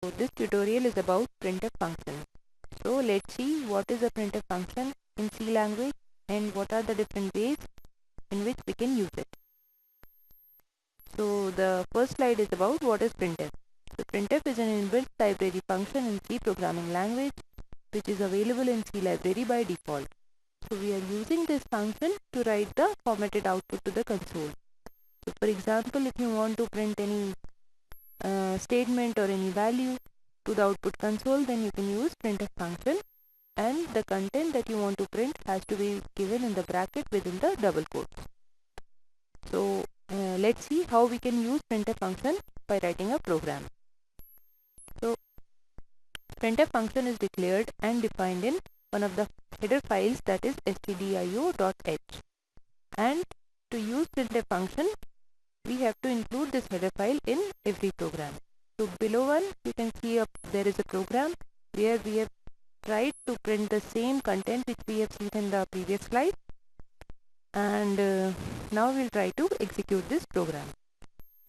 So this tutorial is about printf function. So let's see what is a printf function in C language and what are the different ways in which we can use it. So the first slide is about what is printf. So printf is an inbuilt library function in C programming language which is available in C library by default. So we are using this function to write the formatted output to the console. So for example, if you want to print any statement or any value to the output console, then you can use printf function, and the content that you want to print has to be given in the bracket within the double quotes. So let's see how we can use printf function by writing a program. So printf function is declared and defined in one of the header files, that is stdio.h, and to use printf function we have to include this header file in every program. So below one you can see there is a program where we have tried to print the same content which we have seen in the previous slide, and now we'll try to execute this program.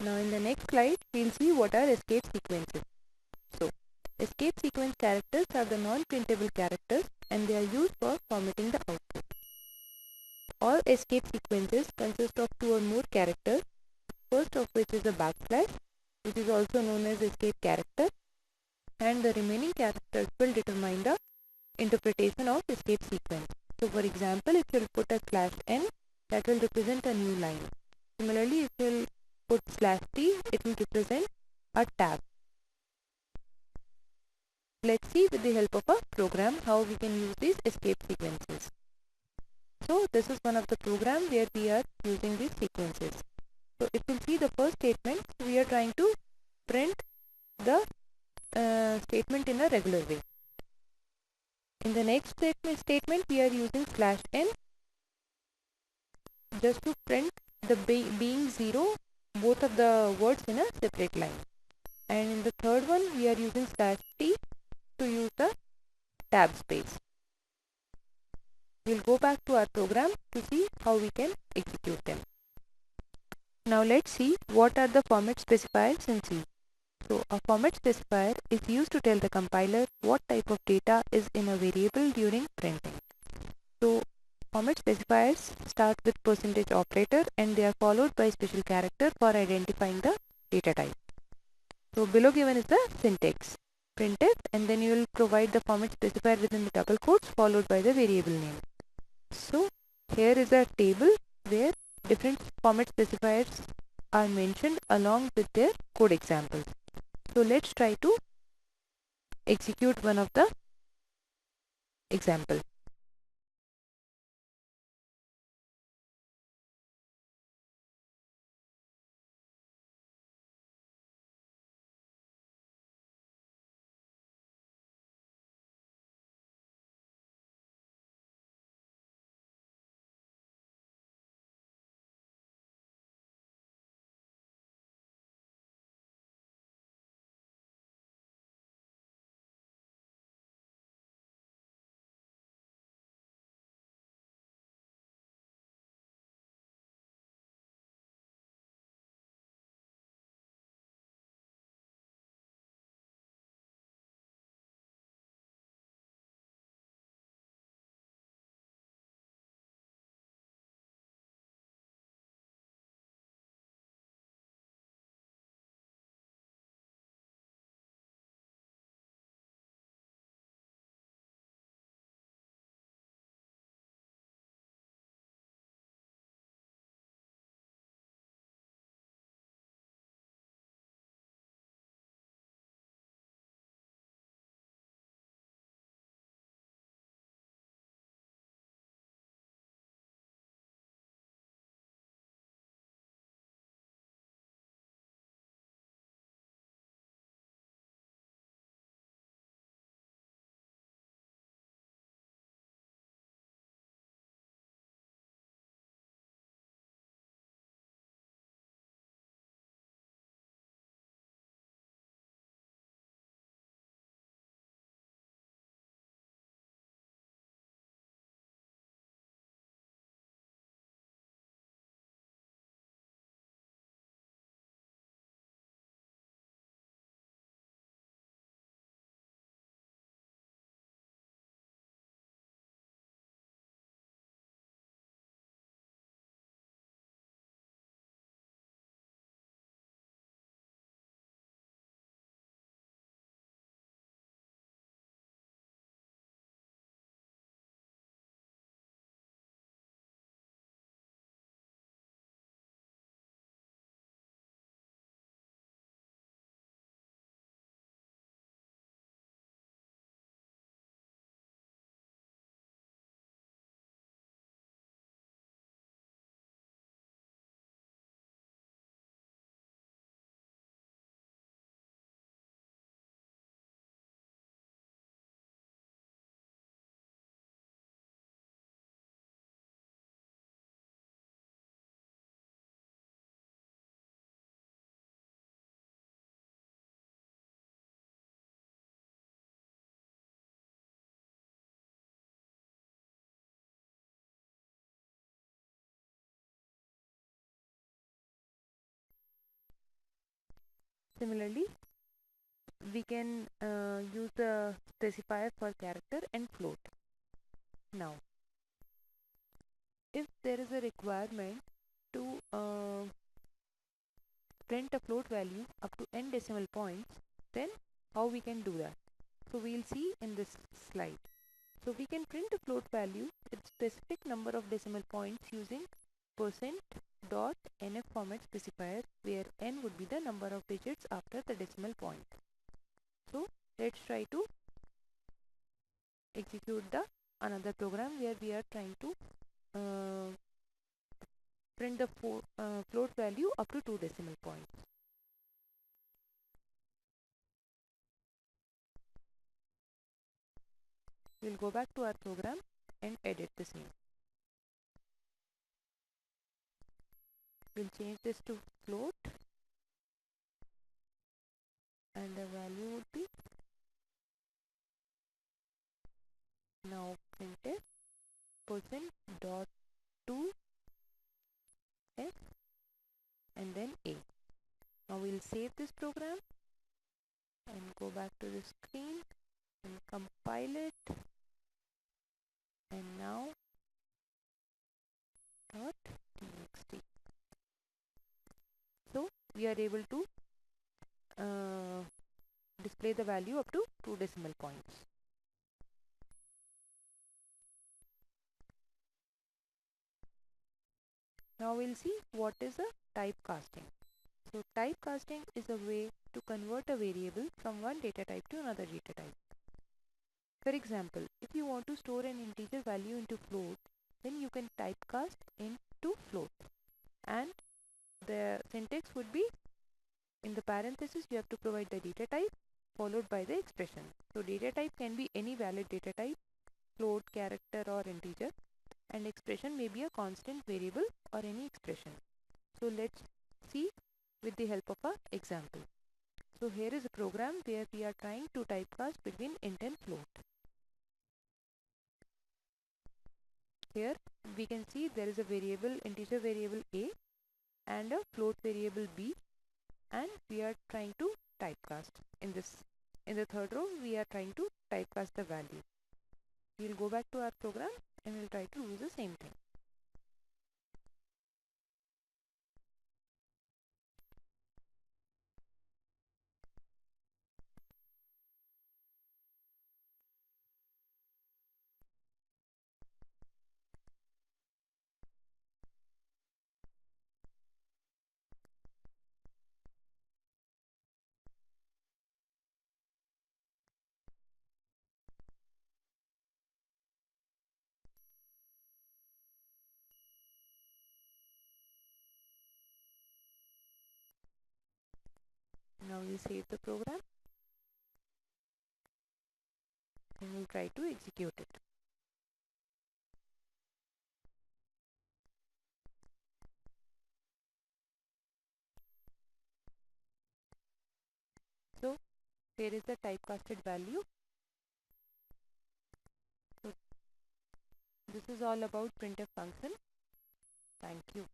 Now in the next slide we'll see what are escape sequences. So escape sequence characters are the non-printable characters and they are used for formatting the output. All escape sequences consist of two or more characters, first of which is a backslash, which is also known as escape character, and the remaining characters will determine the interpretation of escape sequence. So for example, if you'll put a /n, that will represent a new line. Similarly, if you'll put /t, it will represent a tab. Let's see with the help of a program how we can use these escape sequences. So this is one of the program where we are using these sequences. So if you see the first statement, we are trying to print the statement in a regular way. In the next statement we are using /n just to print the being 0 both of the words in a separate line, and in the third one we are using /t to use the tab space. We'll go back to our program to see how we can execute them. Now let's see what are the format specifiers in C. So a format specifier is used to tell the compiler what type of data is in a variable during printing. So format specifiers start with %operator and they are followed by special character for identifying the data type. So below given is the syntax. Printf, and then you will provide the format specifier within the double quotes followed by the variable name. So here is a table where different format specifiers are mentioned along with their code examples. So let's try to execute one of the example. Similarly, we can use the specifier for character and float. Now, if there is a requirement to print a float value up to n decimal points, then how we can do that? So we'll see in this slide. So we can print a float value with specific number of decimal points using %.nf format specifier, where n would be the number of digits after the decimal point. So let's try to execute the another program where we are trying to print the float value up to 2 decimal points. We'll go back to our program and edit the same. We'll change this to float, and the value would be now printf %.2f and then a. Now we'll save this program and go back to the screen and compile it, and now .txt. So we are able to display the value up to 2 decimal points. Now we'll see what is a typecasting. So typecasting is a way to convert a variable from one data type to another data type. For example, if you want to store an integer value into float, then you can typecast into float, and the syntax would be, in the parenthesis you have to provide the data type followed by the expression. So data type can be any valid data type, float, character or integer, and expression may be a constant variable or any expression. So let's see with the help of an example. So here is a program where we are trying to typecast between int and float. Here we can see there is a variable, integer variable a, and a float variable b, and we are trying to typecast. In the third row we are trying to typecast the value. We'll go back to our program and we'll try to do the same thing. Now we'll save the program and we'll try to execute it. So here is the typecasted value. So this is all about printf function. Thank you.